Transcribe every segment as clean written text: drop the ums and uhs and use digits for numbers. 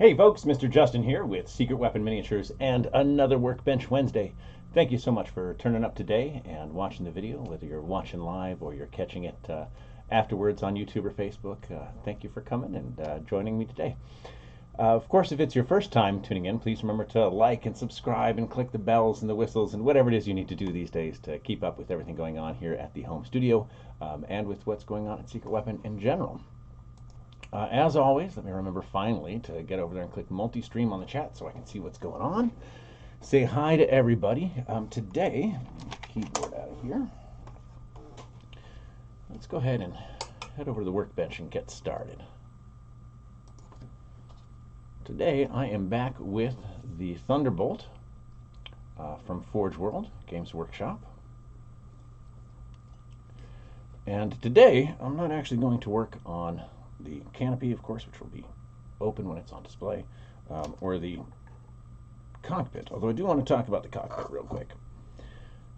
Hey folks, Mr. Justin here with Secret Weapon Miniatures and another Workbench Wednesday. Thank you so much for turning up today and watching the video, whether you're watching live or you're catching it afterwards on YouTube or Facebook. Thank you for coming and joining me today. Of course, if it's your first time tuning in, please remember to like and subscribe and click the bells and the whistles and whatever it is you need to do these days to keep up with everything going on here at the home studio and with what's going on at Secret Weapon in general. As always, let me remember finally to get over there and click multi-stream on the chat so I can see what's going on. Say hi to everybody. Today, keyboard out of here. Let's go ahead and head over to the workbench and get started. Today, I am back with the Thunderbolt from Forge World, Games Workshop. And today, I'm not actually going to work on the canopy, of course, which will be open when it's on display, or the cockpit, although I do want to talk about the cockpit real quick.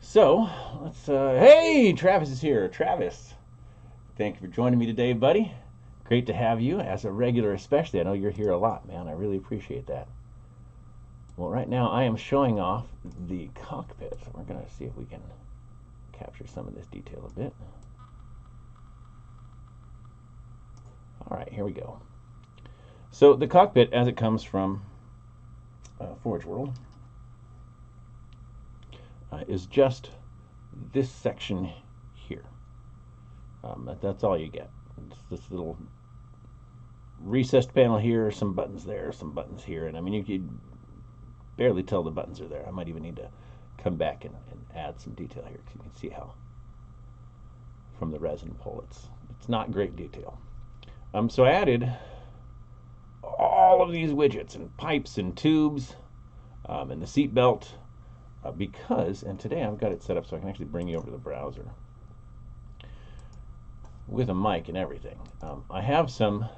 So, let's, hey, Travis is here. Travis, thank you for joining me today, buddy. Great to have you as a regular, especially. I know you're here a lot, man. I really appreciate that. Well, right now I am showing off the cockpit. So we're going to see if we can capture some of this detail a bit. All right, here we go. So the cockpit, as it comes from Forge World, is just this section here. That's all you get. It's this little recessed panel here, some buttons there, some buttons here, and I mean you could barely tell the buttons are there. I might even need to come back and add some detail here because you can see how from the resin pull it's not great detail. So I added all of these widgets and pipes and tubes and the seat belt because, and today I've got it set up so I can actually bring you over to the browser with a mic and everything. I have some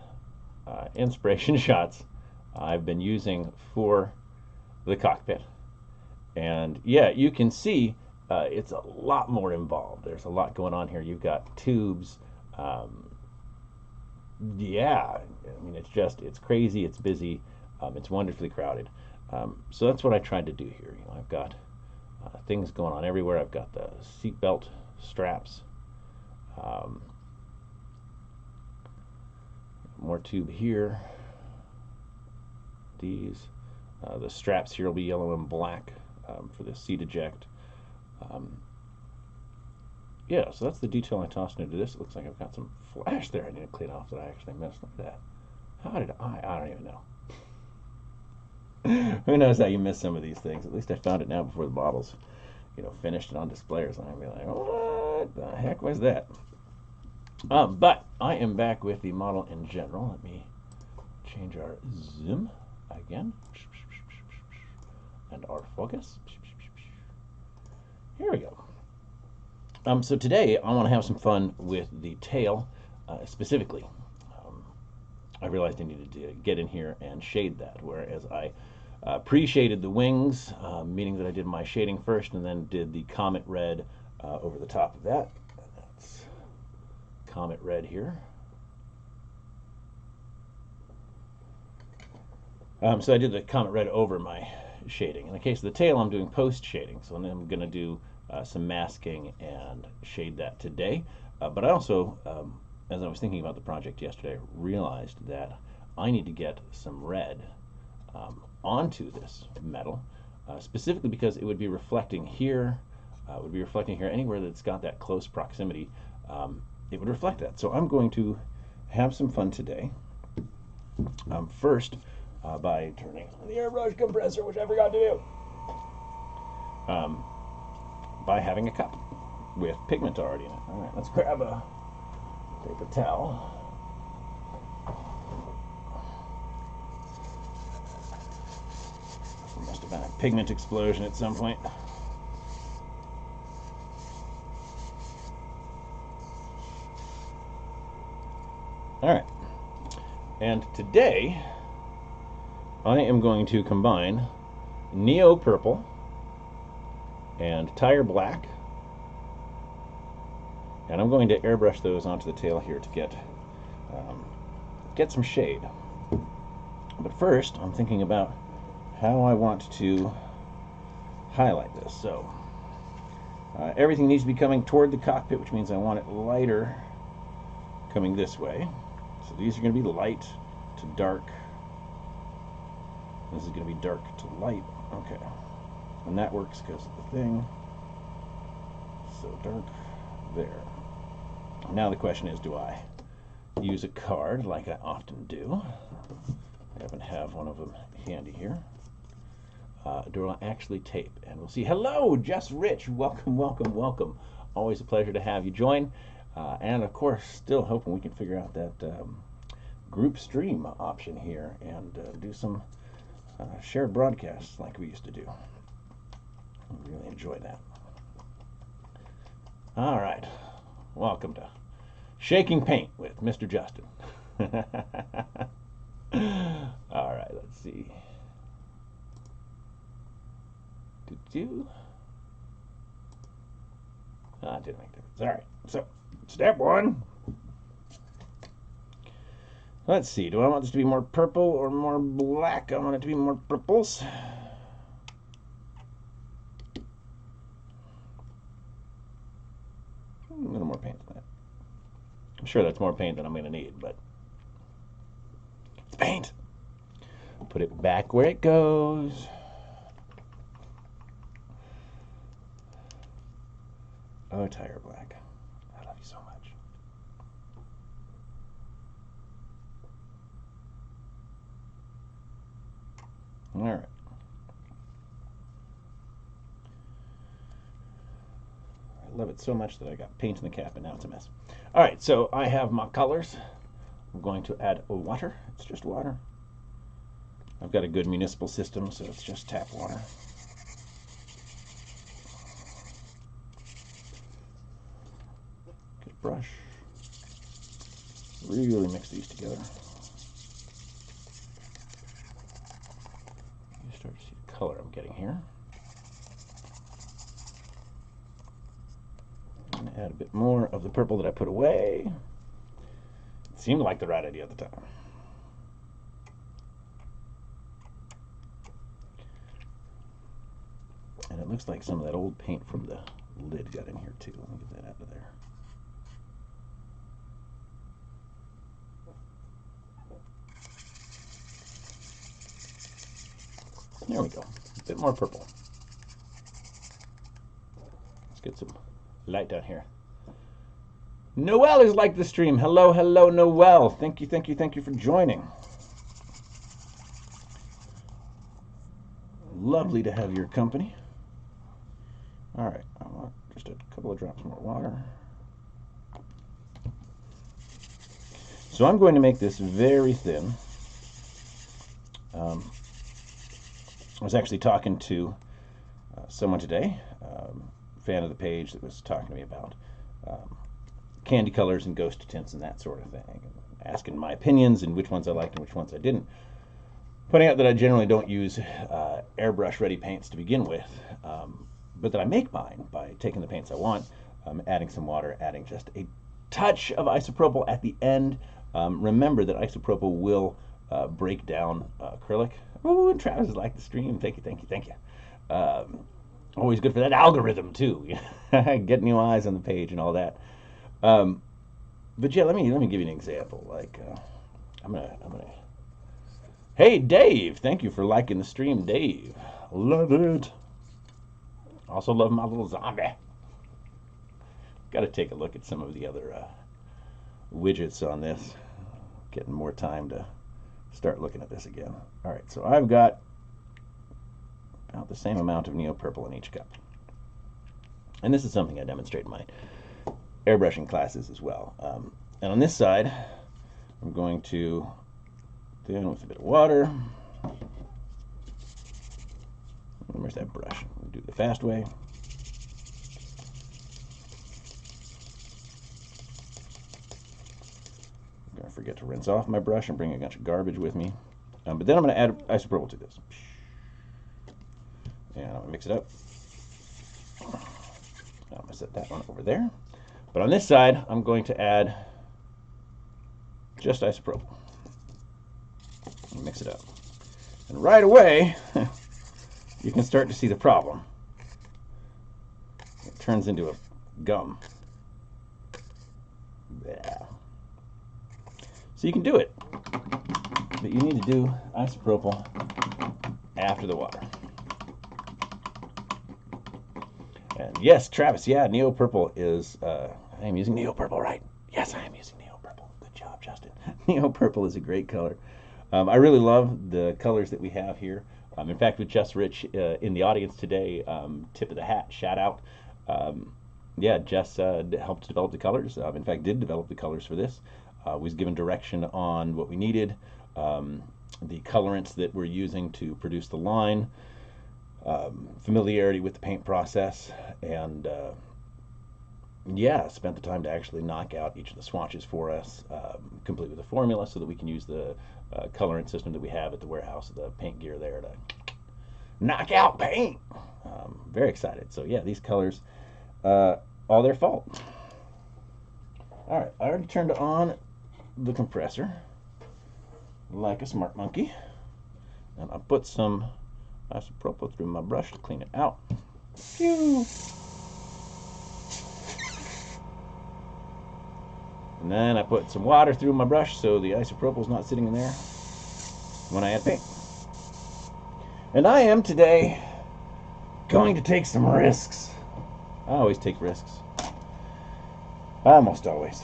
inspiration shots I've been using for the cockpit. And yeah, you can see it's a lot more involved. There's a lot going on here. You've got tubes. Yeah, I mean, it's crazy, it's busy, it's wonderfully crowded. So that's what I tried to do here. You know, I've got things going on everywhere. I've got the seatbelt straps, more tube here. These, the straps here will be yellow and black for the seat eject. Yeah, so that's the detail I tossed into this. It looks like I've got some flash there I need to clean off that I actually missed. Look at that. How did I don't even know. Who knows how you miss some of these things. At least I found it now before the bottle's, finished and on display or something. I'd be like, what the heck was that? But I am back with the model in general. Let me change our zoom again. And our focus. Here we go. So today I want to have some fun with the tail specifically. I realized I needed to get in here and shade that, whereas I pre-shaded the wings, meaning that I did my shading first and then did the Comet Red over the top of that. That's Comet Red here. So I did the Comet Red over my shading. In the case of the tail, I'm doing post-shading, so then I'm going to do some masking and shade that today. But I also, as I was thinking about the project yesterday, realized that I need to get some red onto this metal, specifically because it would be reflecting here, anywhere that's got that close proximity, it would reflect that. So I'm going to have some fun today. First, by turning on the airbrush compressor, which I forgot to do. By having a cup with pigment already in it. All right, let's grab a paper towel. There must have been a pigment explosion at some point. All right, and today I am going to combine Neo Purple and Tire Black, and I'm going to airbrush those onto the tail here to get some shade. But first, I'm thinking about how I want to highlight this. So everything needs to be coming toward the cockpit, which means I want it lighter coming this way. So these are going to be light to dark. This is going to be dark to light. Okay. And that works because of the thing. So dark there. Now the question is, do I use a card like I often do? I happen to have one of them handy here. Do I actually tape? And we'll see. Hello, Just Rich. Welcome, welcome, welcome. Always a pleasure to have you join. And of course, still hoping we can figure out that group stream option here and do some shared broadcasts like we used to do. I really enjoy that. All right. Welcome to Shaking Paint with Mr. Justin. All right, let's see. Ah, didn't make difference. All right, so step one. Let's see, do I want this to be more purple or more black? I want it to be more purples. A little more paint than that. I'm sure that's more paint than I'm going to need, but it's paint. Put it back where it goes. Oh, Tire Black. I love you so much. All right. I love it so much that I got paint in the cap and now it's a mess. All right, so I have my colors. I'm going to add water. It's just water. I've got a good municipal system, so it's just tap water. Good brush. Really mix these together. You start to see the color I'm getting here. I'm going to add a bit more of the purple that I put away. It seemed like the right idea at the time. And it looks like some of that old paint from the lid got in here too. Let me get that out of there. There we go. A bit more purple. Let's get some light down here. Noelle is like the stream. Hello, hello, Noelle. Thank you, thank you, thank you for joining. Lovely to have your company. All right, I want just a couple of drops more water. So I'm going to make this very thin. I was actually talking to someone today, fan of the page, that was talking to me about candy colors and ghost tints and that sort of thing, and asking my opinions and which ones I liked and which ones I didn't. Pointing out that I generally don't use airbrush ready paints to begin with, but that I make mine by taking the paints I want, adding some water, adding just a touch of isopropyl at the end. Remember that isopropyl will break down acrylic. Ooh, and Travis is like the stream. Thank you, thank you, thank you. Always good for that algorithm too. Get new eyes on the page and all that. But yeah, let me give you an example. Like, I'm gonna. Hey, Dave! Thank you for liking the stream, Dave. Love it. Also love my little zombie. Got to take a look at some of the other widgets on this. Getting more time to start looking at this again. All right, so I've got about the same amount of neopurple in each cup. And this is something I demonstrate in my airbrushing classes as well. And on this side, I'm going to fill in with a bit of water. Where's that brush? We'll do it the fast way. I'm going to forget to rinse off my brush and bring a bunch of garbage with me. But then I'm going to add isopropyl to this. And I'm going to mix it up. I'm going to set that one over there. But on this side, I'm going to add just isopropyl. Mix mix it up. And right away, you can start to see the problem. It turns into a gum. Yeah. So you can do it, but you need to do isopropyl after the water. And yes, Travis, yeah, Neo Purple is, I am using Neo Purple, right? Yes, I am using Neo Purple. Good job, Justin. Neo Purple is a great color. I really love the colors that we have here. In fact, with Jess Rich in the audience today, tip of the hat, shout out. Yeah, Jess helped develop the colors. In fact, did develop the colors for this. Was given direction on what we needed, the colorants that we're using to produce the line, familiarity with the paint process, and yeah, spent the time to actually knock out each of the swatches for us, complete with the formula so that we can use the colorant system that we have at the warehouse, the paint gear there to knock out paint. Very excited. So yeah, these colors, all their fault. All right, I already turned on the compressor like a smart monkey, and I put some isopropyl through my brush to clean it out. Phew. And then I put some water through my brush so the isopropyl is not sitting in there when I add paint. And I am today going to take some risks. I always take risks. Almost always.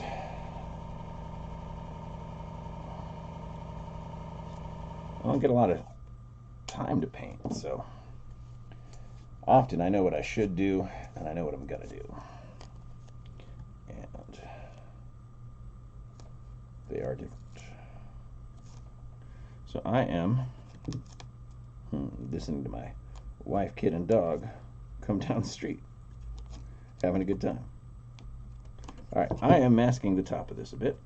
I don't get a lot of time to paint, so often I know what I should do and I know what I'm gonna do. And they are different. So I am listening to my wife, kid, and dog come down the street, having a good time. All right, I am masking the top of this a bit,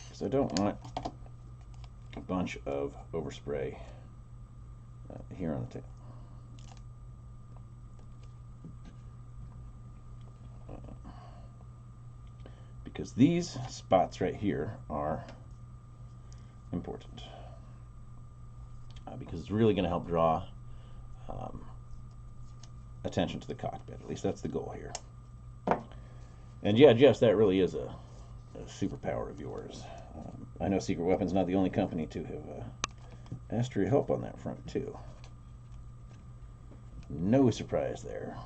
because I don't want a bunch of overspray here on the tail. Because these spots right here are important. Because it's really going to help draw attention to the cockpit. At least that's the goal here. And yeah, Jess, that really is a superpower of yours. I know Secret Weapon's not the only company to have asked for your help on that front, too. No surprise there.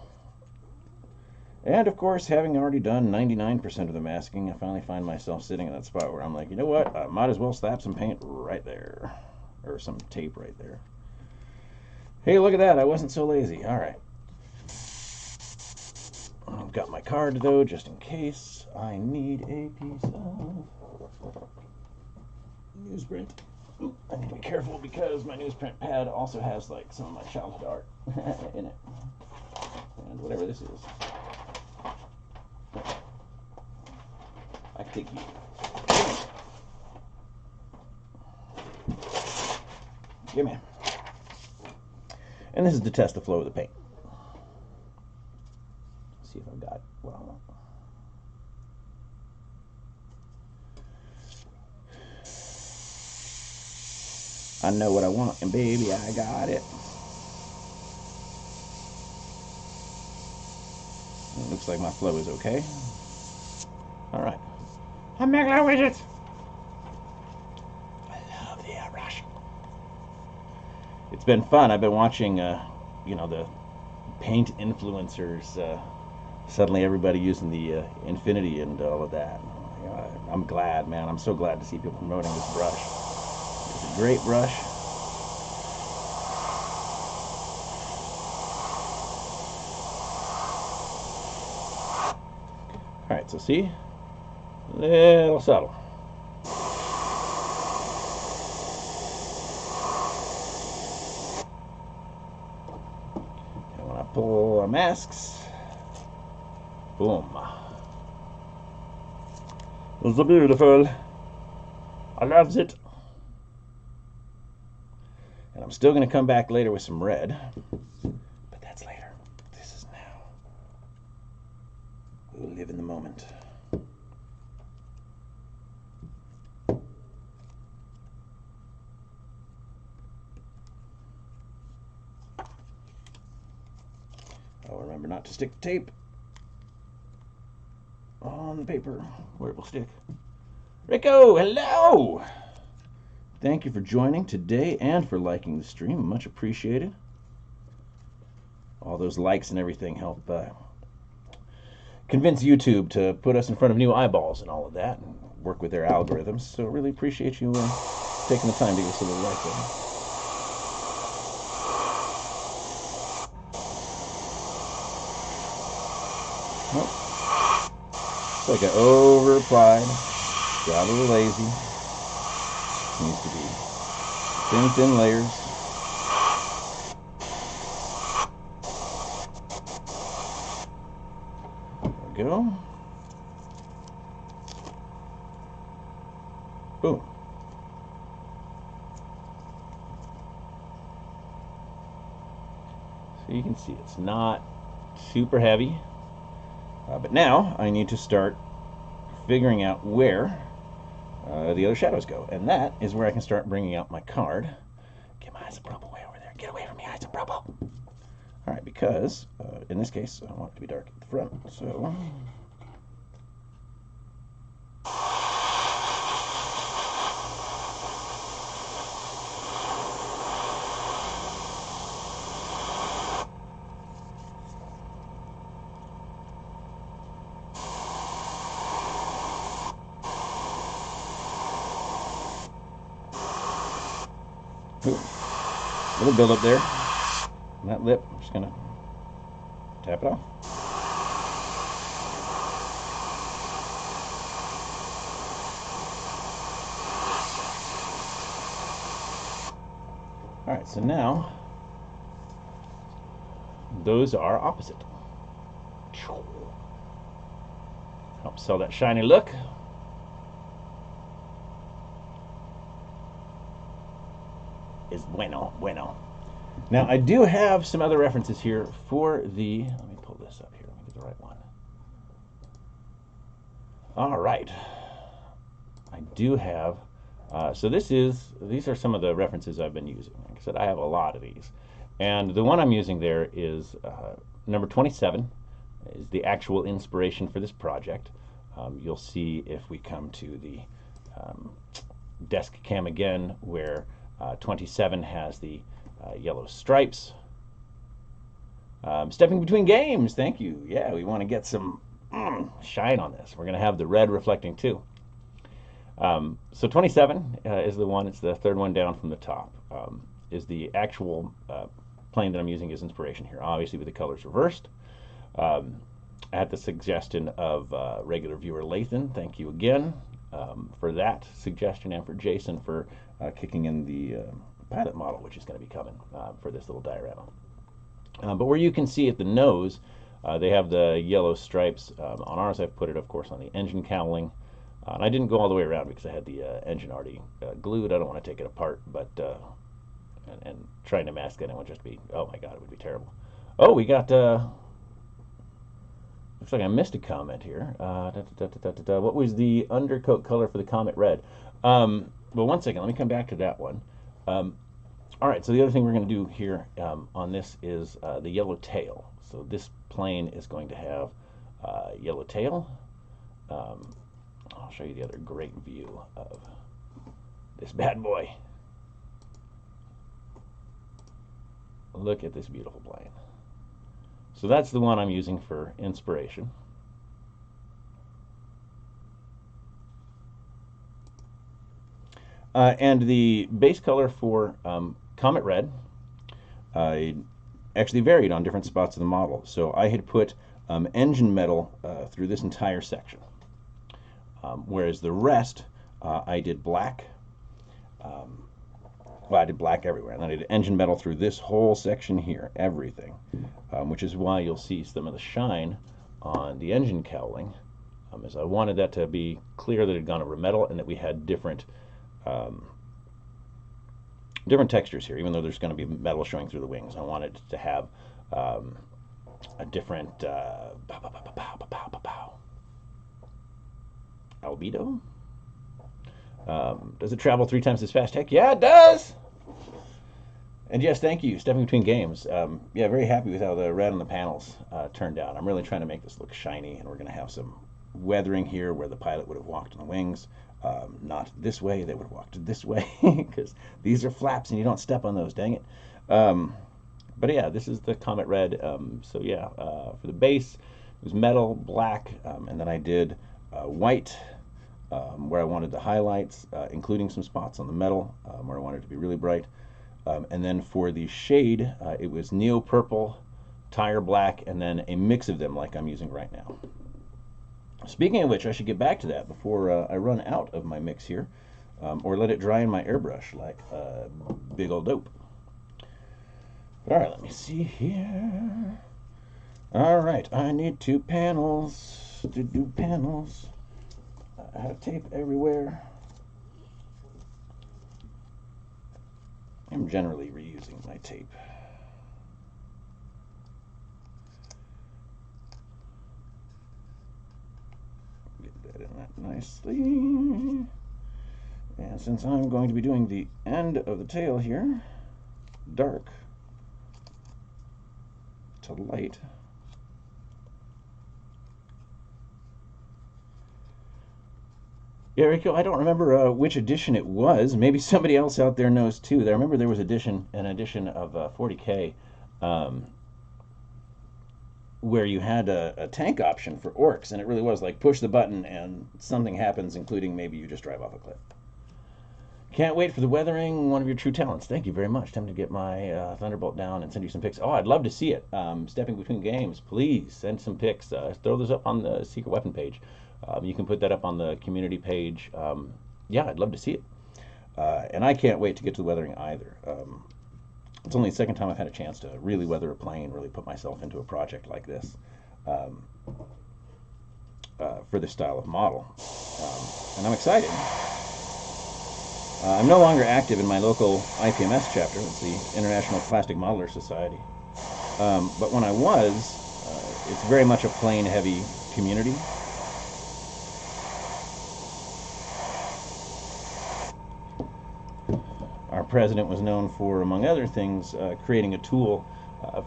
And, of course, having already done 99% of the masking, I finally find myself sitting in that spot where I'm like, you know what? I might as well slap some paint right there. Or some tape right there. Hey, look at that. I wasn't so lazy. All right. I've got my card, though, just in case I need a piece of newsprint. Ooh, I need to be careful because my newsprint pad also has, like, some of my childhood art in it. And whatever this is. I can take you. Give me. And this is to test the flow of the paint. See if I've got what I want. I know what I want, and baby, I got it. It looks like my flow is okay. All right. I'm making a widget. I love the airbrush. It's been fun. I've been watching, you know, the paint influencers. Suddenly, everybody using the Infinity and all of that. I'm glad, man. I'm so glad to see people promoting this brush. It's a great brush. All right, so see, a little subtle. And when I pull our masks, boom. It's so beautiful. I loves it. And I'm still going to come back later with some red, but that's later. This is now. We'll live in the moment. Oh, remember not to stick the tape on the paper where it will stick. Rico, hello! Thank you for joining today and for liking the stream. Much appreciated. All those likes and everything help convince YouTube to put us in front of new eyeballs and all of that, and work with their algorithms. So really appreciate you taking the time to give us a little like button. Nope. It's like I over-applied, got a little lazy. Needs to be thin layers. There we go. Boom. So you can see it's not super heavy. But now I need to start figuring out where the other shadows go. And that is where I can start bringing out my card. Get my isopropyl way over there. Get away from me, isopropyl. All right, because in this case, I want it to be dark at the front. So ooh, little build up there on that lip. I'm just gonna tap it off. All right, so now those are opposite. Help sell that shiny look. Is bueno. Now I do have some other references here for the, let me pull this up here, let me get the right one. All right, I do have, so these are some of the references I've been using. Like I said, I have a lot of these. And the one I'm using there is number 27, is the actual inspiration for this project. You'll see if we come to the desk cam again, where 27 has the yellow stripes. Stepping between games, thank you. Yeah, we want to get some shine on this. We're going to have the red reflecting too. So 27 is the one, it's the third one down from the top, is the actual plane that I'm using as inspiration here, obviously with the colors reversed. At the suggestion of regular viewer Lathan, thank you again for that suggestion, and for Jason for kicking in the pilot model, which is going to be coming for this little diorama. But where you can see at the nose, they have the yellow stripes. On ours, I've put it, of course, on the engine cowling. And I didn't go all the way around because I had the engine already glued. I don't want to take it apart, but and trying to mask it, it would just be, oh my god, it would be terrible. Oh, we got, looks like I missed a comment here. What was the undercoat color for the Comet Red? Well, one second, let me come back to that one. All right, so the other thing we're going to do here on this is the yellow tail. So this plane is going to have yellow tail. I'll show you the other great view of this bad boy. Look at this beautiful plane. So that's the one I'm using for inspiration. And the base color for Comet Red actually varied on different spots of the model. So I had put engine metal through this entire section, whereas the rest I did black. Well, I did black everywhere, and then I did engine metal through this whole section here, everything, which is why you'll see some of the shine on the engine cowling, as I wanted that to be clear that it had gone over metal and that we had different different textures here, even though there's going to be metal showing through the wings. I wanted to have a different albedo. Does it travel 3 times as fast? Heck yeah, it does! And yes, thank you, Stepping Between Games. Yeah, very happy with how the red on the panels turned out. I'm really trying to make this look shiny, and we're going to have some weathering here where the pilot would have walked on the wings. Not this way, they would have walked this way, because these are flaps and you don't step on those, dang it. But yeah, this is the Comet Red. So yeah, for the base, it was metal, black, and then I did white, where I wanted the highlights, including some spots on the metal, where I wanted it to be really bright. And then for the shade, it was neo purple, tire black, and then a mix of them like I'm using right now. Speaking of which, I should get back to that before I run out of my mix here, or let it dry in my airbrush like a big old dope. But all right, let me see here. All right, I need 2 panels to do panels. I have tape everywhere. I'm generally reusing my tape. Get that in that nicely. And since I'm going to be doing the end of the tail here, dark to light, yeah, Rico, I don't remember which edition it was. Maybe somebody else out there knows too. I remember there was an edition of 40K where you had a tank option for orcs, and it really was like push the button and something happens, including maybe you just drive off a cliff. Can't wait for the weathering, one of your true talents. Thank you very much. Time to get my Thunderbolt down and send you some pics. Oh, I'd love to see it. Stepping Between Games, please send some pics. Throw those up on the Secret Weapon page. You can put that up on the community page. Yeah, I'd love to see it. And I can't wait to get to the weathering either. It's only the second time I've had a chance to really weather a plane, really put myself into a project like this for this style of model. And I'm excited. I'm no longer active in my local IPMS chapter. It's the International Plastic Modeler Society. But when I was, it's very much a plane-heavy community. Our president was known for, among other things, creating a tool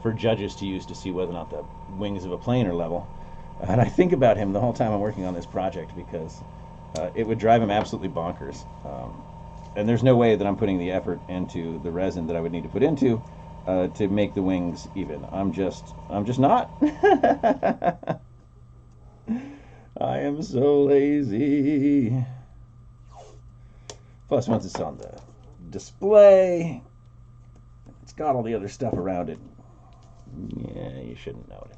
for judges to use to see whether or not the wings of a plane are level. And I think about him the whole time I'm working on this project because it would drive him absolutely bonkers. And there's no way that I'm putting the effort into the resin that I would need to put into to make the wings even. I'm just not. I am so lazy. Plus, once it's on the display, it's got all the other stuff around it. Yeah, you shouldn't notice.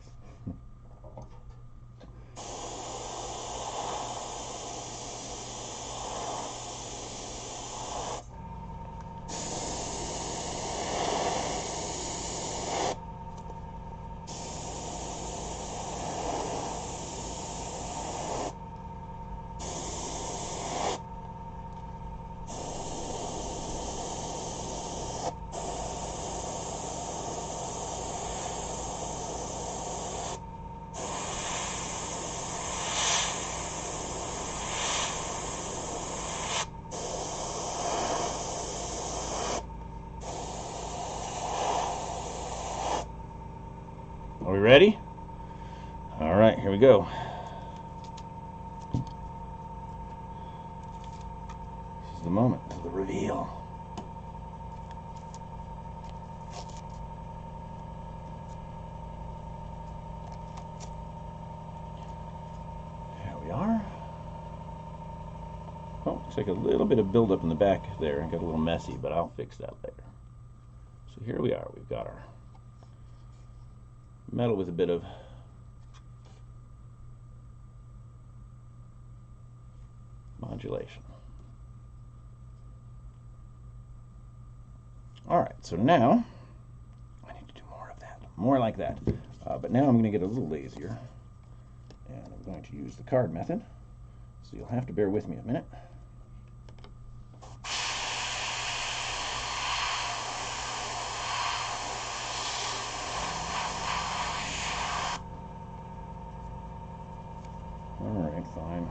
Are we ready? All right, here we go. This is the moment of the reveal. There we are. Oh, looks like a little bit of buildup in the back there and got a little messy, but I'll fix that later. So here we are. We've got our metal with a bit of modulation. All right, so now I need to do more of that, more like that. But now I'm going to get a little lazier, and I'm going to use the card method. So you'll have to bear with me a minute. All right, fine.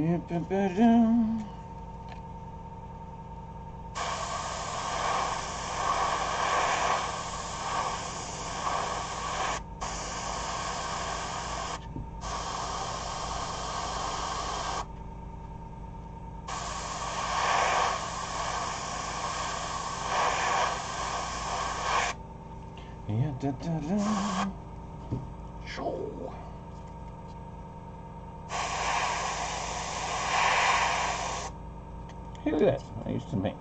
Hey, look at that. I used some paint.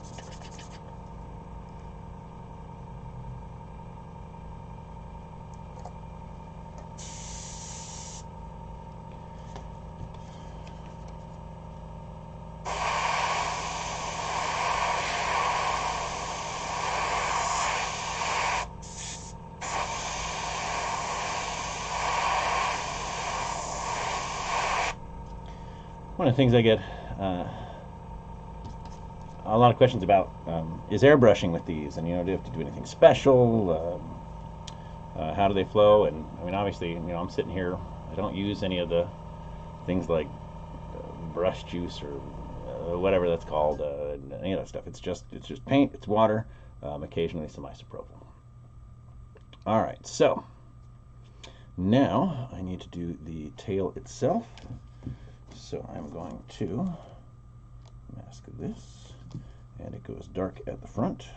One of the things I get a lot of questions about is airbrushing with these, and do you have to do anything special? How do they flow? And I mean, obviously, I'm sitting here. I don't use any of the things like brush juice or whatever that's called, any of that stuff. It's just paint. It's water, occasionally some isopropyl. All right, so now I need to do the tail itself. So I'm going to mask this, and it goes dark at the front,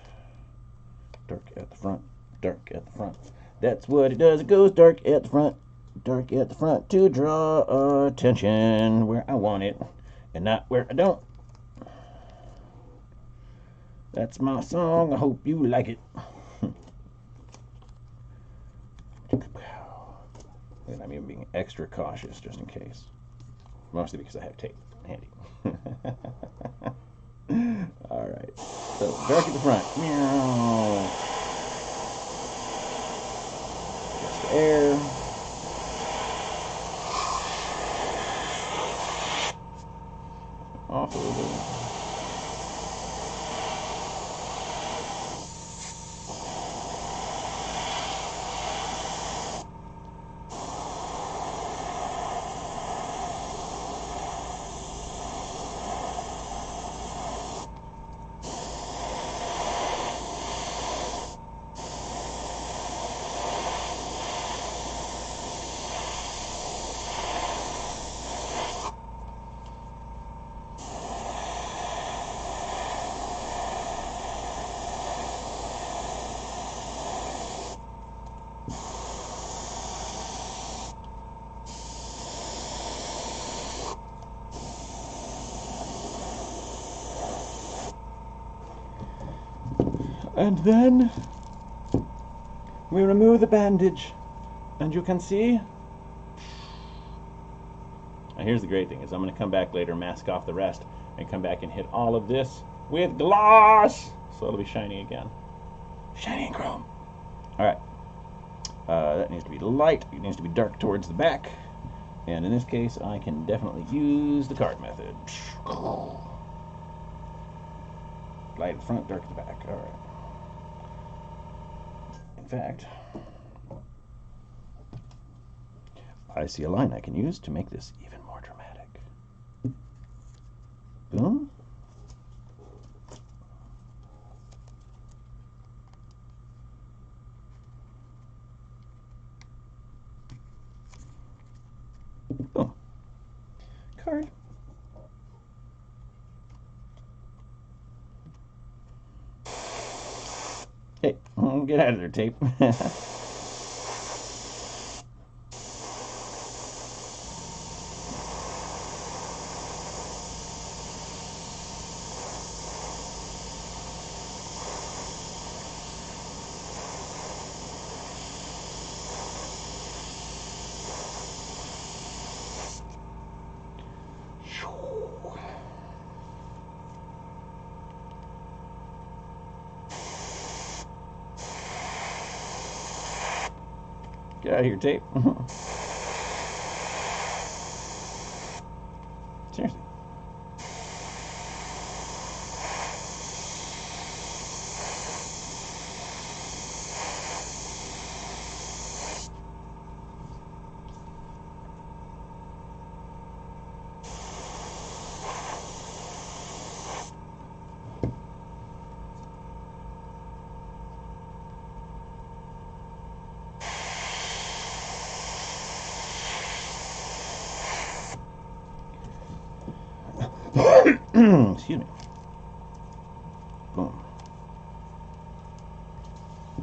dark at the front, dark at the front. That's what it does. It goes dark at the front, dark at the front to draw attention where I want it and not where I don't. That's my song. I hope you like it. And I'm even being extra cautious just in case. Mostly because I have tape handy. All right. So dark at the front. Meow. Just the air. Off a little bit. And then we remove the bandage, and you can see. Now here's the great thing: is I'm going to come back later, mask off the rest, and come back and hit all of this with gloss, so it'll be shiny again, shiny and chrome. All right, that needs to be light. It needs to be dark towards the back, and in this case, I can definitely use the card method. Light at the front, dark at the back. All right. In fact, I see a line I can use to make this even more dramatic. Boom. Boom. Card. Hey, get out of there, tape. Get out of here, tape. Seriously. Excuse me. Boom.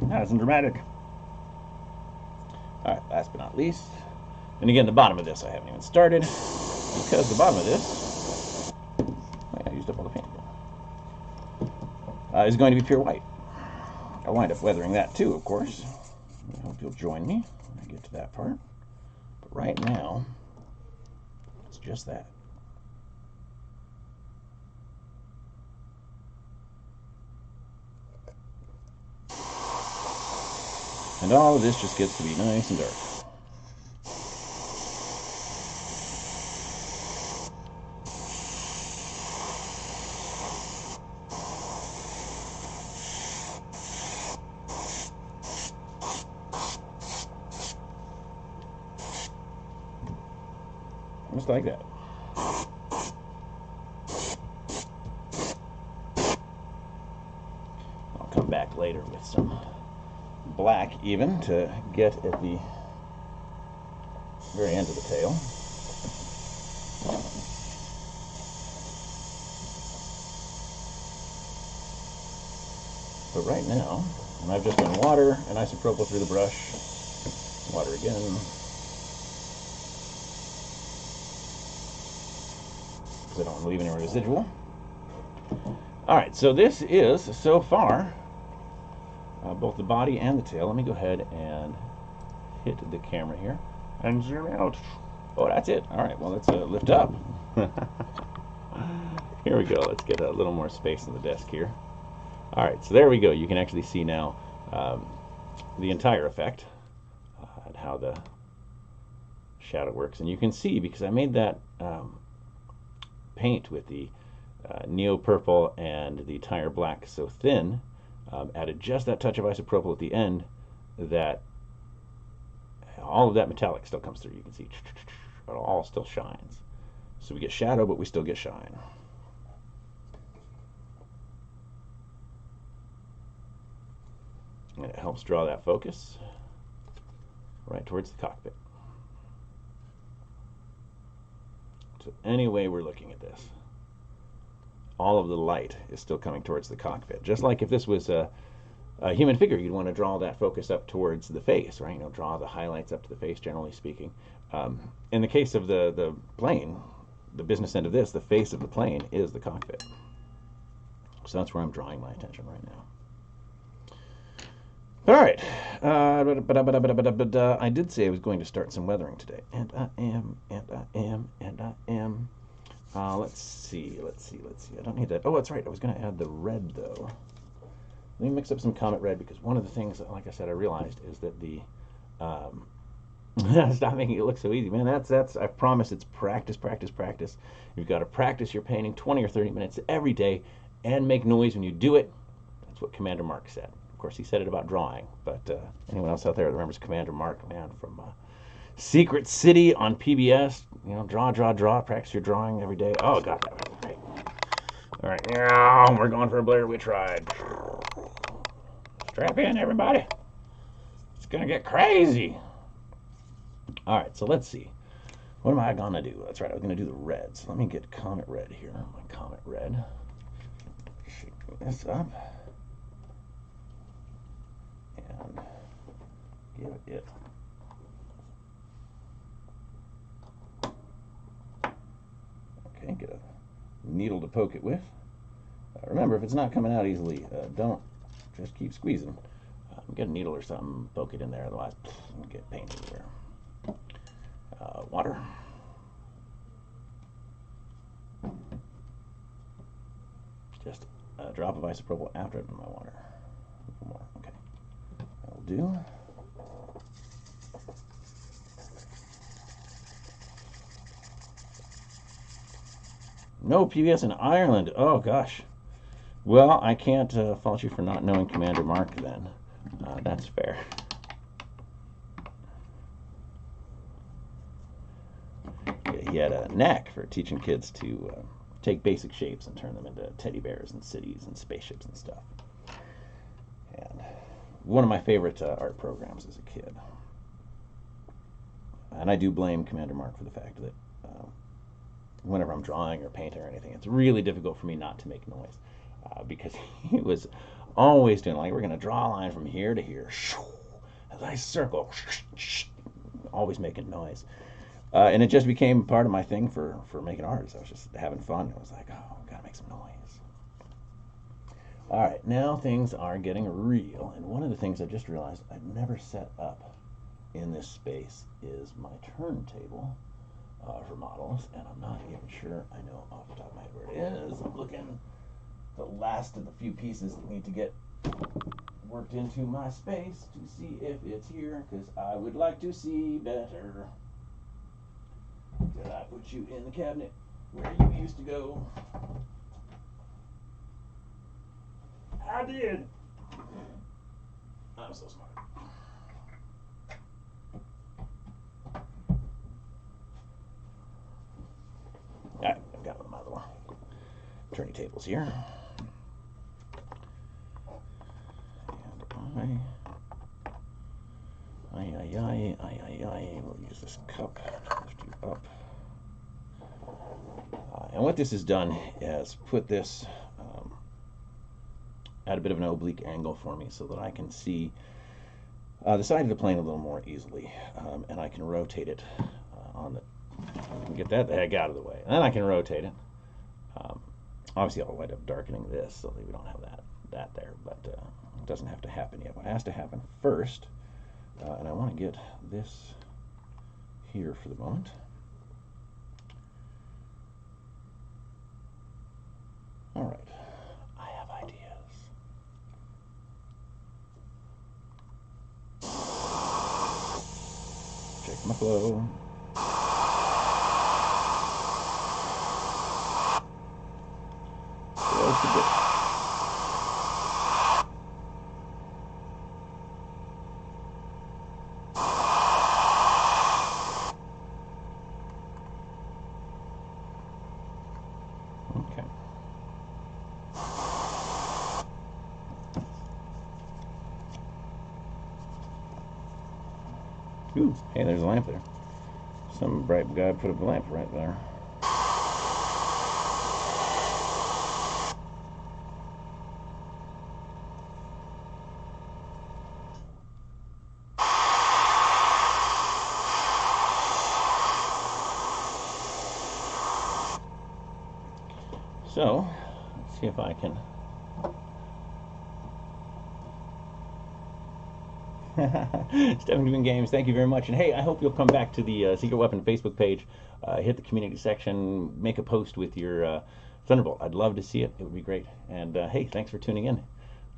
Nice and dramatic. All right, last but not least. And again, the bottom of this I haven't even started because the bottom of this, I used up all the paint again, is going to be pure white. I'll wind up weathering that too, of course. I hope you'll join me when I get to that part. But right now, it's just that. And all of this just gets to be nice and dark. Just like that. I'll come back later with some black even to get at the very end of the tail. But right now, and I've just done water and isopropyl through the brush, water again, because I don't want to leave any residual. Alright, so this is, so far, both the body and the tail. Let me go ahead and hit the camera here and zoom out. Oh, that's it. Alright, well, let's lift up. Here we go. Let's get a little more space on the desk here. Alright, so there we go. You can actually see now the entire effect and how the shadow works. And you can see, because I made that paint with the neo purple and the tire black so thin, added just that touch of isopropyl at the end, that all of that metallic still comes through. You can see it all still shines. So we get shadow, but we still get shine. And it helps draw that focus right towards the cockpit. So any way we're looking at this, all of the light is still coming towards the cockpit. Just like if this was a human figure, you'd want to draw that focus up towards the face, right? You know, draw the highlights up to the face, generally speaking. In the case of the plane, the business end of this, the face of the plane is the cockpit. So that's where I'm drawing my attention right now. All right, I did say I was going to start some weathering today, and I am. Let's see. I don't need that. Oh, that's right. I was going to add the red, though. Let me mix up some Comet Red, because one of the things that, like I said, I realized is that the... Stop making it look so easy, man. That's. I promise it's practice. You've got to practice your painting 20 or 30 minutes every day and make noise when you do it. That's what Commander Mark said. Of course, he said it about drawing, but anyone else out there that remembers Commander Mark, man, from Secret City on PBS, you know, draw, practice your drawing every day. Oh, God, that was great. All right, now we're going for a Blair Witch ride. Strap in, everybody. It's going to get crazy. All right, so let's see. What am I going to do? That's right, I was going to do the red. So let me get Comet Red here. My Comet Red. Shake this up. And give it. Okay, get a needle to poke it with. Remember, if it's not coming out easily, don't just keep squeezing. Get a needle or something, poke it in there, otherwise get paint everywhere. Water. Just a drop of isopropyl after I've done my water. A little more, okay. That'll do. No PBS in Ireland. Oh, gosh. Well, I can't fault you for not knowing Commander Mark then. That's fair. Yeah, he had a knack for teaching kids to take basic shapes and turn them into teddy bears and cities and spaceships and stuff. And one of my favorite art programs as a kid. And I do blame Commander Mark for the fact that whenever I'm drawing or painting or anything. It's really difficult for me not to make noise because he was always doing, like, we're going to draw a line from here to here. A nice circle. Always making noise. And it just became part of my thing for making art. I was just having fun. It was like, oh, I've got to make some noise. All right, now things are getting real. And one of the things I just realized I've never set up in this space is my turntable for models. And I'm not even sure I know off the top of my head where it is. I'm looking the last of the few pieces that need to get worked into my space to see if it's here, because I would like to see better. Did I put you in the cabinet where you used to go? I did. I'm so smart. Alright, I've got my little turning tables here. And we'll use this cup to lift you up. And what this has done is put this at a bit of an oblique angle for me so that I can see the side of the plane a little more easily, and I can rotate it on the. I can get that the heck out of the way, and then I can rotate it. Obviously, I'll wind up darkening this so that we don't have that there, but it doesn't have to happen yet. What has to happen first, and I want to get this here for the moment. All right, I have ideas. Check my flow. Close a bit. Okay. Ooh, hey, there's a lamp there. Some bright guy put a lamp right there. So, let's see if I can. Stephen Games, thank you very much. And hey, I hope you'll come back to the Secret Weapon Facebook page, hit the community section, make a post with your Thunderbolt. I'd love to see it. It would be great. And hey, thanks for tuning in.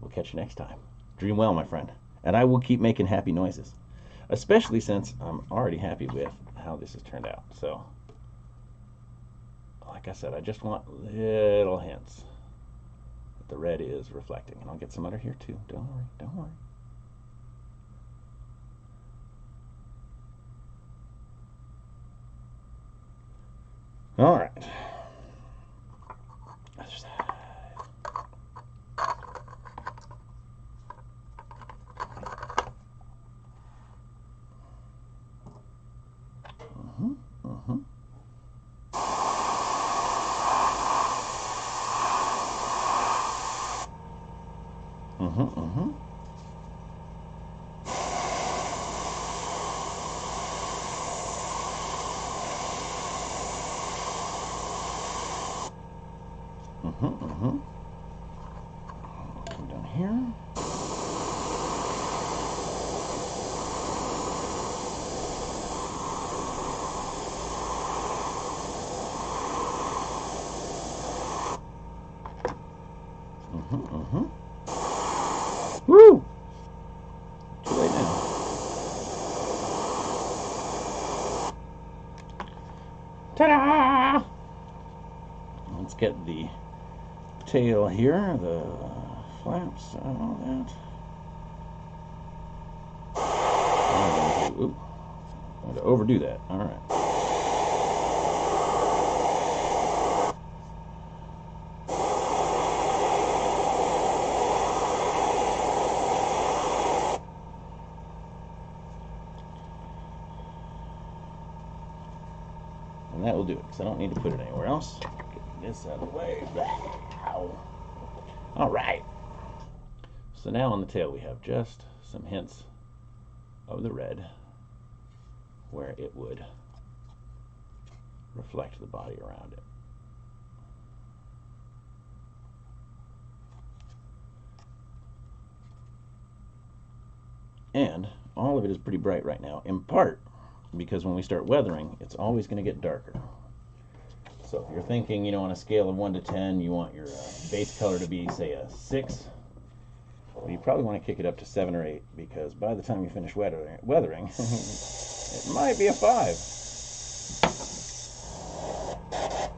We'll catch you next time. Dream well, my friend. And I will keep making happy noises, especially since I'm already happy with how this has turned out. So, like I said, I just want little hints that the red is reflecting. And I'll get some under here too. Don't worry, don't worry. All right. Other side. Come down here. Woo! Too late now. Ta-da! Let's get the tail here, the flaps, and all that. I'm going to overdo that. All right. And that will do it, because I don't need to put it anywhere else. Get this out of the way. Ow. All right. So now on the tail we have just some hints of the red where it would reflect the body around it. And all of it is pretty bright right now, in part because when we start weathering, it's always going to get darker. So if you're thinking, on a scale of 1 to 10, you want your base color to be, say, a 6, well, you probably want to kick it up to 7 or 8, because by the time you finish weathering, it might be a 5.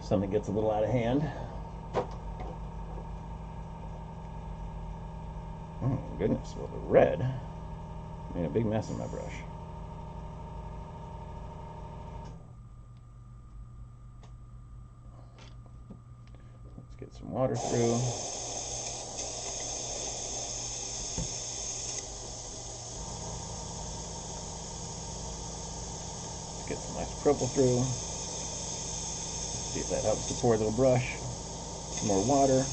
Something gets a little out of hand. Oh, goodness. Well, the red made a big mess in my brush. Let's get some water through. Let's get some isopropyl through. See if that helps to pour the brush. Some more water.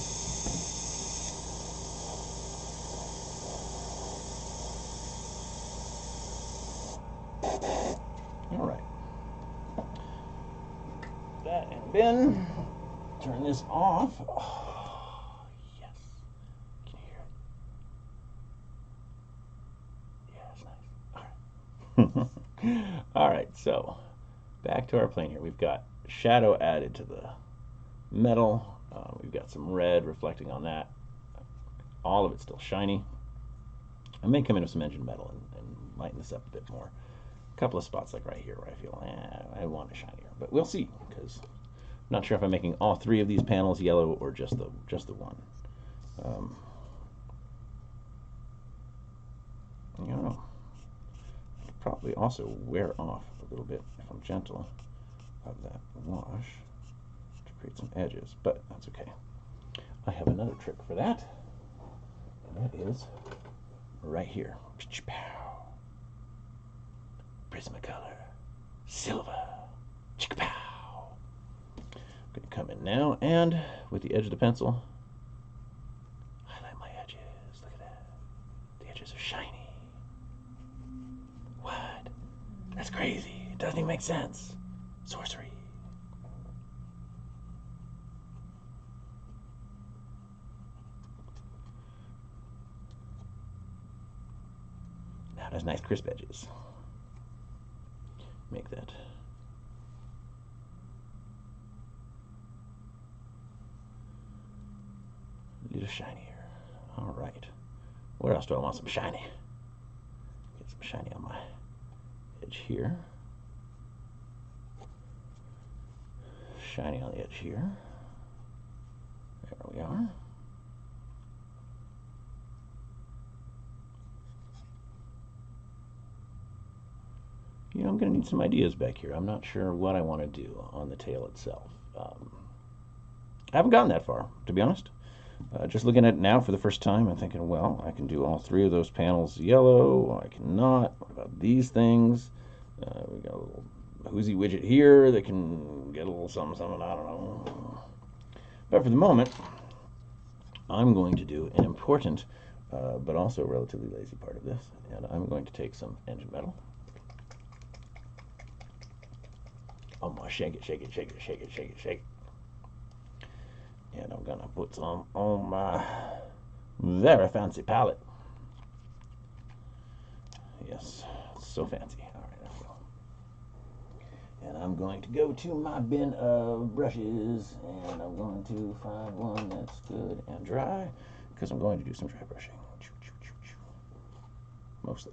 All right. That and bin. Turn this off. Oh, yes. Can you hear it? Yeah, it's nice. All right. All right, so back to our plane here. We've got shadow added to the metal. We've got some red reflecting on that. All of it's still shiny. I may come in with some engine metal and lighten this up a bit more. A couple of spots like right here where I feel I want it shinier, but we'll see, because I'm not sure if I'm making all 3 of these panels yellow or just the one. Probably also wear off a little bit, if I'm gentle, of that wash to create some edges, but that's okay. I have another trick for that, and that is right here. Prismacolor, silver, chick-pow. I'm going to come in now, and with the edge of the pencil, highlight my edges. Look at that. The edges are shiny. What? That's crazy. It doesn't even make sense. Sorcery. Now there's nice crisp edges. Make that a little shinier. All right. Where else do I want some shiny? Get some shiny on my edge here. Shiny on the edge here. There we are. I'm going to need some ideas back here. I'm not sure what I want to do on the tail itself. I haven't gotten that far, to be honest. Just looking at it now for the first time, I'm thinking, well, I can do all 3 of those panels yellow. I cannot. What about these things? We got a little whoozy widget here that can get a little something, I don't know. But for the moment, I'm going to do an important, but also relatively lazy part of this, and I'm going to take some engine metal. I'm going to shake it, shake it, shake it, shake it, shake it, shake it. And I'm going to put some on my very fancy palette. Yes, so fancy. All right, there we go. And I'm going to go to my bin of brushes, and I'm going to find one that's good and dry, because I'm going to do some dry brushing. Mostly.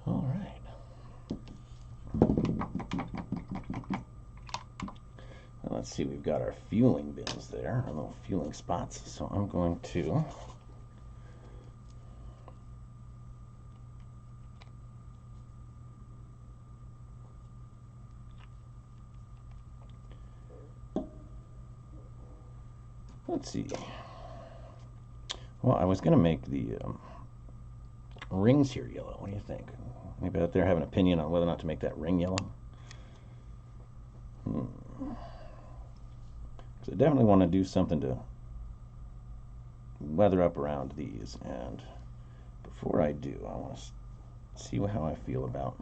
All right. Now let's see, we've got our fueling bins there, our little fueling spots. So I'm going to let's see. Well, I was going to make the rings here yellow. What do you think? Anybody out there have an opinion on whether or not to make that ring yellow? Because I definitely want to do something to weather up around these. And before I do, I want to see how I feel about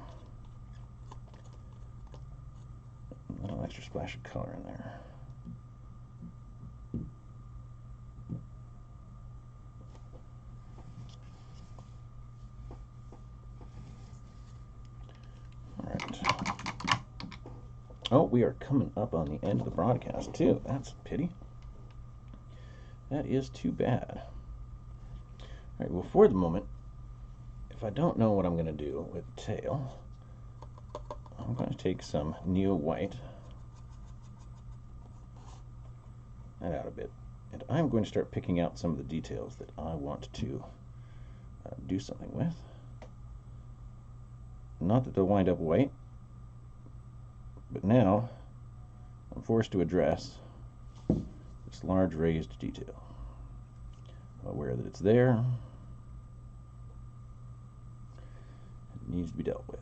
a little extra splash of color in there. Oh, we are coming up on the end of the broadcast, too. That's a pity. That is too bad. All right, well, for the moment, if I don't know what I'm going to do with the tail, I'm going to take some Neo White, that out a bit, and I'm going to start picking out some of the details that I want to do something with. Not that they'll wind up white, but now I'm forced to address this large raised detail. I'm aware that it's there. It needs to be dealt with.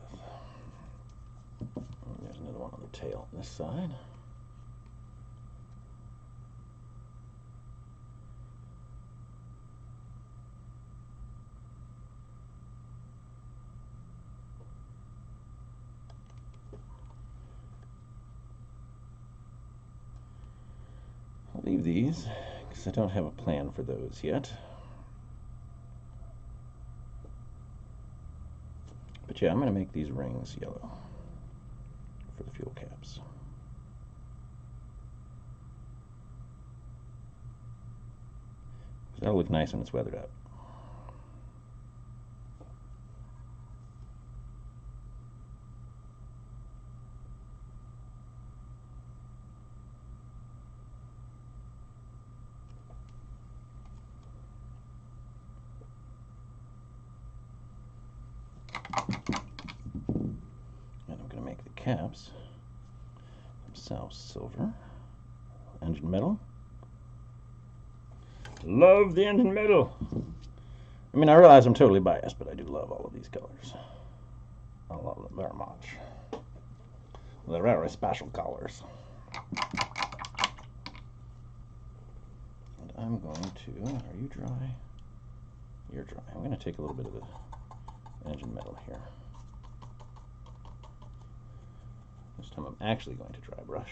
And there's another one on the tail on this side. I'll leave these because I don't have a plan for those yet. But yeah, I'm going to make these rings yellow for the fuel caps. That'll look nice when it's weathered out. And I'm going to make the caps themselves silver. Engine metal. Love the engine metal. I mean, I realize I'm totally biased, but I do love all of these colors. I love them very much. They're very special colors. And I'm going to, are you dry? You're dry. I'm going to take a little bit of the engine metal here. This time I'm actually going to dry brush.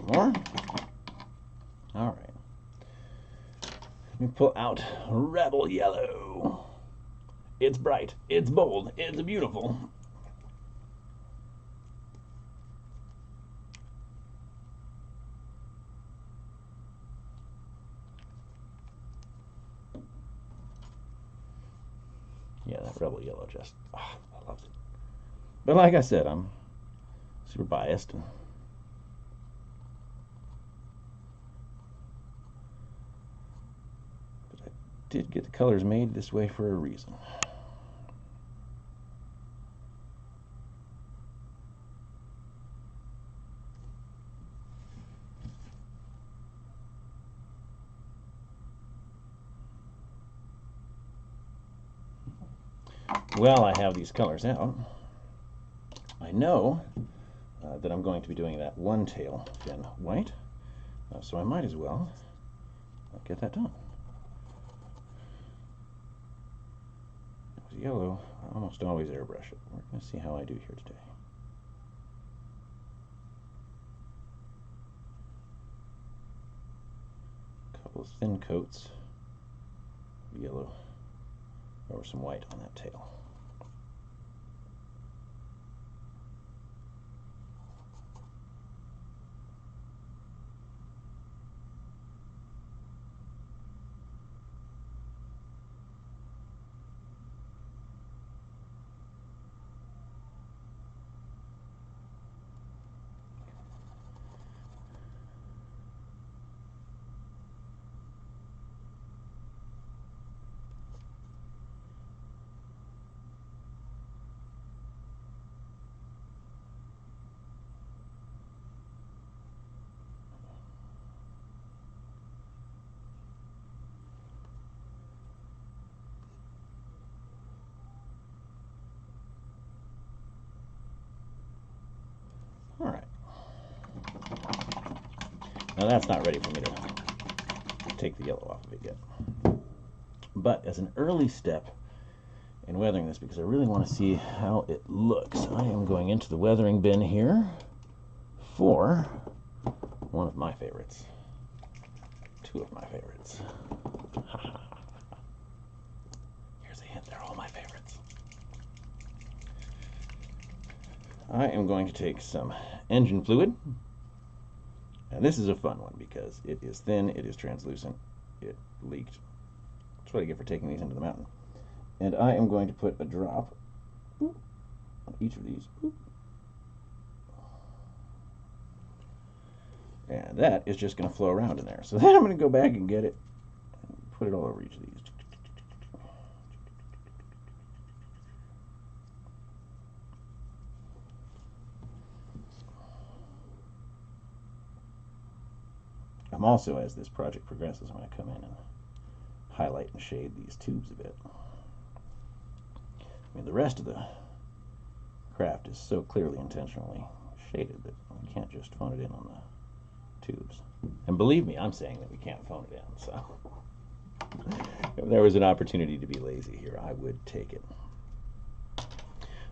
More. All right. Let me pull out Rebel Yellow. It's bright, it's bold, it's beautiful. Yeah, that Rebel Yellow just, I loved it. But like I said, I'm super biased. Did get the colors made this way for a reason. while I have these colors out, I know that I'm going to be doing that one tail in white, so I might as well get that done. It was yellow. I almost always airbrush it. We're going to see how I do here today. A couple of thin coats of yellow over some white on that tail. All right. Now that's not ready for me to take the yellow off of it yet. But as an early step in weathering this, because I really want to see how it looks, I am going into the weathering bin here for one of my favorites. Two of my favorites. Here's a hint, they're all my favorites. I am going to take some engine fluid. And this is a fun one because it is thin, it is translucent, it leaked. That's what I get for taking these into the mountain. And I am going to put a drop on each of these. And that is just going to flow around in there. So then I'm going to go back and get it and put it all over each of these. I'm also, as this project progresses, I'm going to come in and highlight and shade these tubes a bit. I mean, the rest of the craft is so clearly intentionally shaded that we can't just phone it in on the tubes. And believe me, I'm saying that we can't phone it in, so if there was an opportunity to be lazy here, I would take it.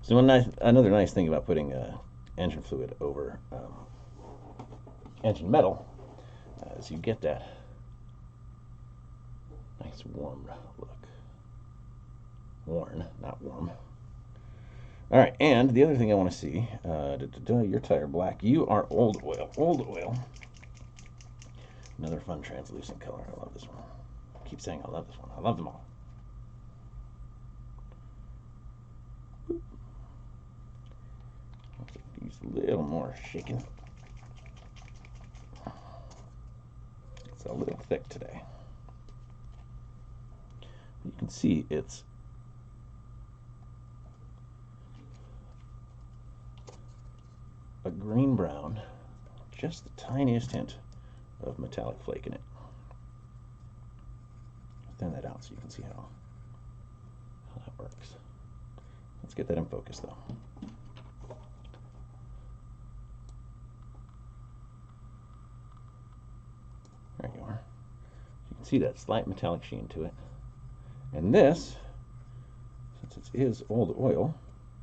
So another nice thing about putting engine fluid over engine metal is you get that nice warm look. Worn, not warm. All right, and the other thing I want to see, your tire black. You are old oil. Old oil. Another fun translucent color. I love this one. I keep saying I love this one. I love them all. Use a little more shaking. It's a little thick today. You can see it's a green brown, just the tiniest hint of metallic flake in it. Thin that out so you can see how that works. Let's get that in focus though. There you are. You can see that slight metallic sheen to it. And this, since it is old oil,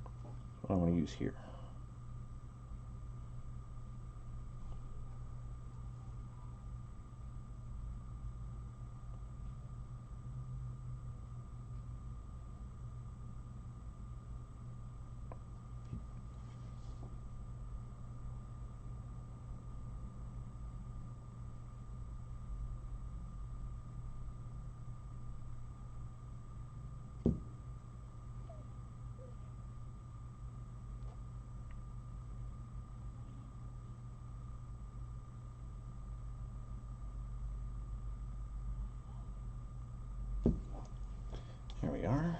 is what I want to use here. Here we are.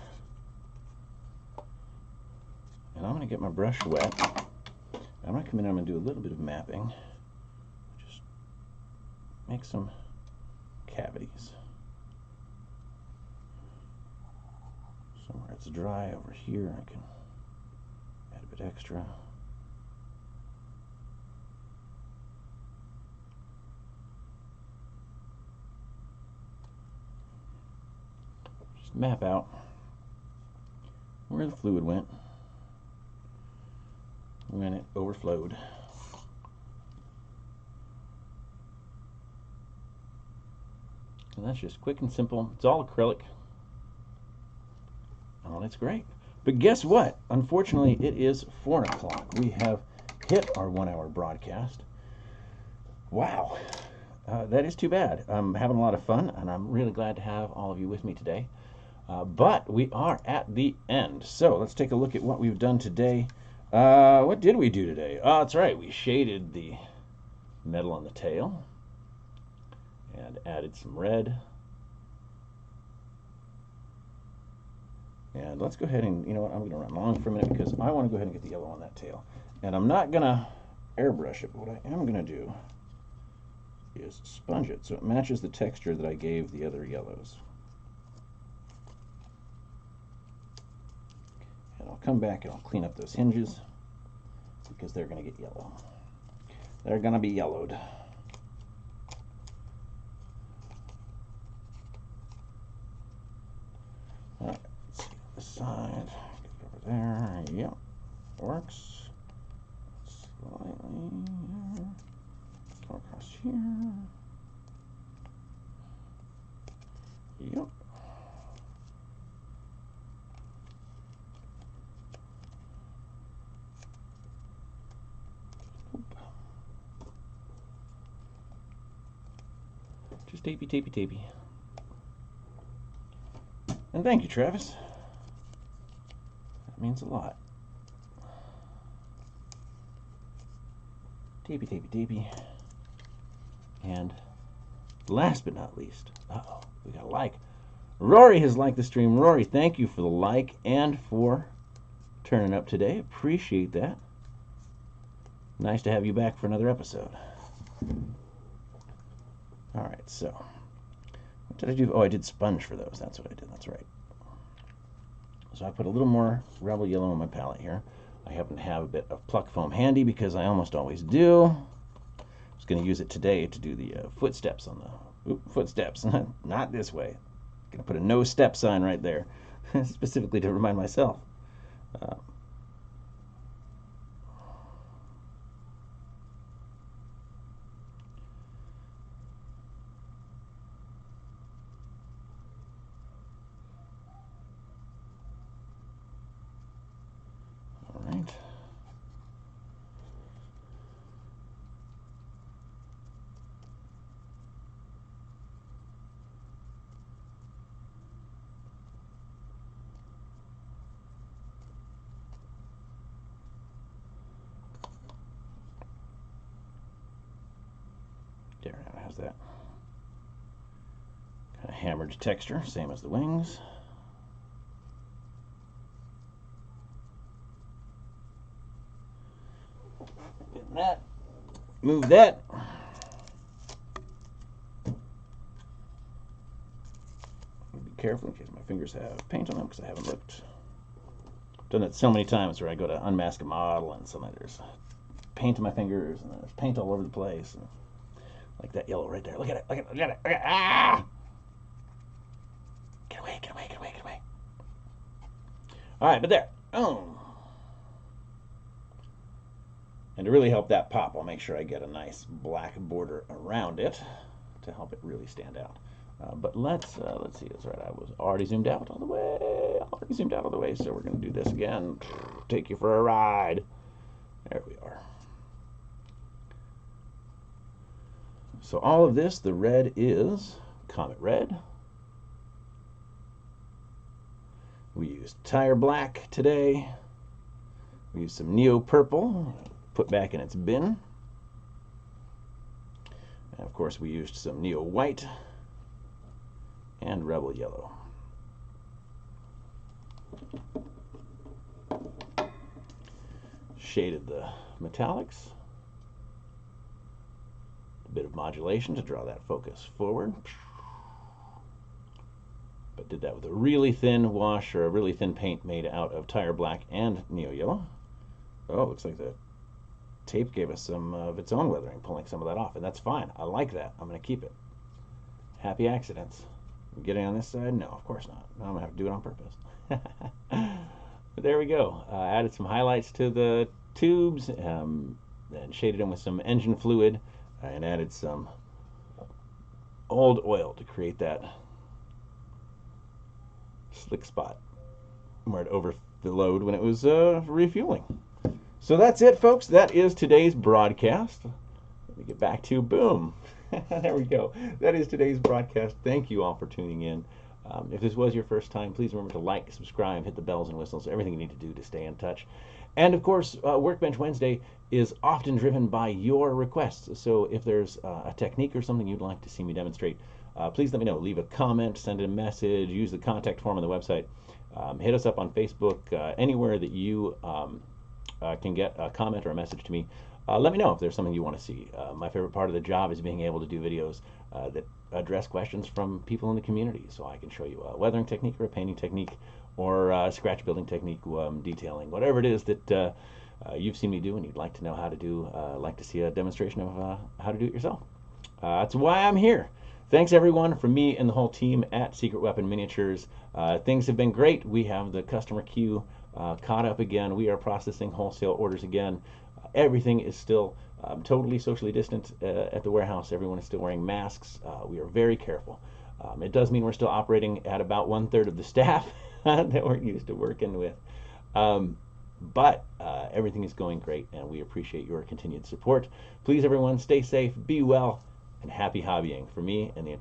And I'm going to get my brush wet. I'm going to come in and I'm going to do a little bit of mapping. Just make some cavities. Somewhere it's dry over here, I can add a bit extra. Just map out where the fluid went when it overflowed. And that's just quick and simple. It's all acrylic. Oh, that's great. But guess what? Unfortunately, it is 4 o'clock. We have hit our 1-hour broadcast. Wow. That is too bad. I'm having a lot of fun, and I'm really glad to have all of you with me today. But we are at the end. So let's take a look at what we've done today. What did we do today? Oh, that's right. We shaded the metal on the tail and added some red. And let's go ahead and, you know what, I'm going to run long for a minute because I want to go ahead and get the yellow on that tail. And I'm not going to airbrush it, but what I am going to do is sponge it so it matches the texture that I gave the other yellows. And I'll come back and I'll clean up those hinges because they're going to get yellow. They're going to be yellowed. All right, let's see this side. Get it over there. Yep, works. Slightly. Go across here. Yep. Just tapey, tapey, tapey. And thank you, Travis. That means a lot. Tapey, tapey, tapey. And last but not least, uh-oh, we got a like. Rory has liked the stream. Rory, thank you for the like and for turning up today. Appreciate that. Nice to have you back for another episode. All right, so what did I do? Oh, I did sponge for those. That's what I did. That's right. So I put a little more Rebel Yellow on my palette here. I happen to have a bit of pluck foam handy because I almost always do. I was going to use it today to do the footsteps on the footsteps. Not this way. Going to put a no step sign right there, specifically to remind myself. All right. There, now it has that kind of hammered texture, same as the wings. Getting that. Move that. Be careful in case my fingers have paint on them because I haven't looked. I've done it so many times where I go to unmask a model and suddenly there's paint on my fingers and there's paint all over the place. And like that yellow right there. Look at it, look at it, look at it, look at it. Ah! Get away, get away, get away, get away. All right, but there. Oh. And to really help that pop, I'll make sure I get a nice black border around it to help it really stand out. But let's see. That's right. I was already zoomed out all the way. Already zoomed out all the way. So we're going to do this again. Take you for a ride. There we are. So all of this, the red is Comet Red. We used Tire Black today. We used some Neo Purple, put back in its bin. And of course we used some Neo White and Rebel Yellow. Shaded the metallics. A bit of modulation to draw that focus forward. But did that with a really thin wash or a really thin paint made out of tire black and neo yellow. Oh, looks like the tape gave us some of its own weathering, pulling some of that off, and that's fine. I like that. I'm going to keep it. Happy accidents. Getting on this side? No, of course not. No, I'm going to have to do it on purpose. But there we go. Added some highlights to the tubes, and shaded them with some engine fluid, and added some old oil to create that slick spot where it overflowed when it was refueling. So that's it, folks. That is today's broadcast. Let me get back to boom. There we go. That is today's broadcast. Thank you all for tuning in. If this was your first time, please remember to like, subscribe, hit the bells and whistles, everything you need to do to stay in touch. And of course, Workbench Wednesday is often driven by your requests. So if there's a technique or something you'd like to see me demonstrate, please let me know. Leave a comment, send a message, use the contact form on the website. Hit us up on Facebook, anywhere that you can get a comment or a message to me. Let me know if there's something you want to see. My favorite part of the job is being able to do videos that address questions from people in the community, so I can show you a weathering technique or a painting technique or a scratch building technique, detailing, whatever it is that you've seen me do and you'd like to know how to do, like to see a demonstration of how to do it yourself. That's why I'm here. Thanks everyone from me and the whole team at Secret Weapon Miniatures. Things have been great. We have the customer queue caught up again. We are processing wholesale orders again. Everything is still totally socially distant at the warehouse. Everyone is still wearing masks. We are very careful. It does mean we're still operating at about 1/3 of the staff that we're used to working with. But everything is going great, and we appreciate your continued support. Please, everyone, stay safe, be well, and happy hobbying for me and the entire